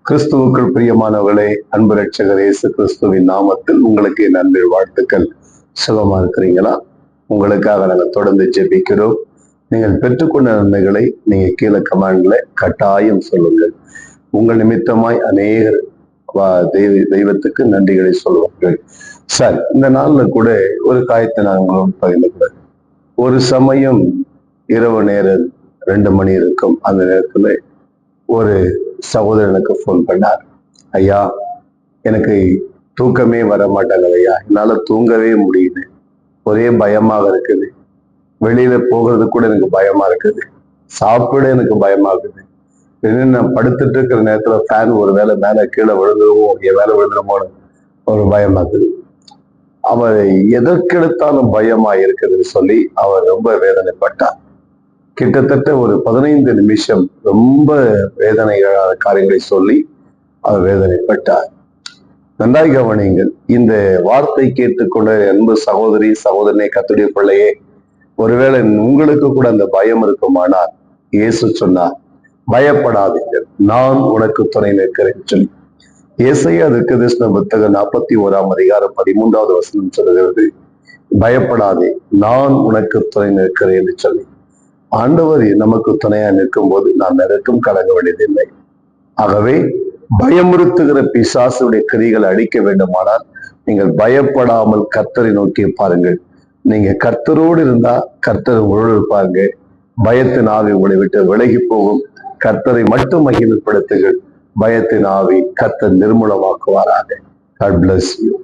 கிறிஸ்துவுக்குள் பிரியமானவர்களே, அன்பு ரட்சகர் இயேசு கிறிஸ்துவின் நாமத்தில் உங்களுக்கு என் அன்பின் வாழ்த்துக்கள். சுகமா இருக்கிறீங்களா? உங்களுக்காக நாங்கள் தொடர்ந்து ஜெபிக்கிறோம். நீங்கள் பெற்றுக்கொண்ட நன்மைகளை நீங்க கீழே கமெண்ட்ல கட்டாயம் சொல்லுங்கள். உங்கள் நிமித்தமாய் அநேகர் தெய்வத்துக்கு நன்றிகளை சொல்லுவார்கள். சார், இந்த நாள்ல கூட ஒரு காயத்தை நாங்கள் பகிர்ந்து, ஒரு சமயம் இரவு நேரம் 2 மணி இருக்கும். அந்த நேரத்துல ஒரு சகோதரனுக்கு போன் பண்ணார். ஐயா, எனக்கு தூக்கமே வர மாட்டாங்க ஐயா, என்னால தூங்கவே முடியுது, ஒரே பயமாக இருக்குது, வெளியில போகிறது கூட எனக்கு பயமா இருக்குது, சாப்பிட எனக்கு பயமா இருக்குது, நான் படுத்துட்டு இருக்கிற நேரத்துல ஃபேன் ஒரு வேலை மேல கீழே விழுந்துருவோம், என் வேலை விழுந்துருமோன்னு ஒரு பயமா இருக்குது. அவர் எதற்கெடுத்தாலும் பயமா இருக்குதுன்னு சொல்லி அவர் ரொம்ப வேதனைப்பட்டார். கிட்டத்தட்ட ஒரு 15 நிமிஷம் ரொம்ப வேதனைகளான காரியங்களை சொல்லி அவர் வேதனைப்பட்டார். நன்றாய் கவனியுங்கள். இந்த வார்த்தை கேட்டுக்கொண்ட அன்பு சகோதரி சகோதரனே, கர்த்தருடைய பிள்ளையே, ஒருவேளை உங்களுக்கு கூட அந்த பயம் இருக்குமானால் இயேசு சொன்னார், பயப்படாதீர்கள், நான் உனக்கு துணை நிற்கிறேன் சொல்லி. ஏசாயா தீர்க்கதரிசன புத்தகம் 41ஆம் அதிகாரம் 13வது வசனம் சொல்லுகிறது, பயப்படாதே, நான் உனக்கு துணை நிற்கிறேன் என்று சொல்லி. ஆண்டவர் நமக்கு துணையா நிற்கும் போது நாம் எதற்கும் கலங்க வேண்டியதில்லை. ஆகவே பயமுறுத்துகிற பிசாசுடைய கிரிகளை அழிக்க வேண்டுமானால் நீங்கள் பயப்படாமல் கர்த்தரை நோக்கி பாருங்கள். நீங்க கர்த்தரோடு இருந்தா கர்த்தர் உங்களோடு இருப்பாங்க. பயத்தின் ஆவி உங்களை விட்டு விலகி போகும். கர்த்தரை மட்டும் மகிமைப்படுத்துங்கள். பயத்தின் ஆவி கர்த்தர் நிர்மூலமாக்குவாராக. God bless you.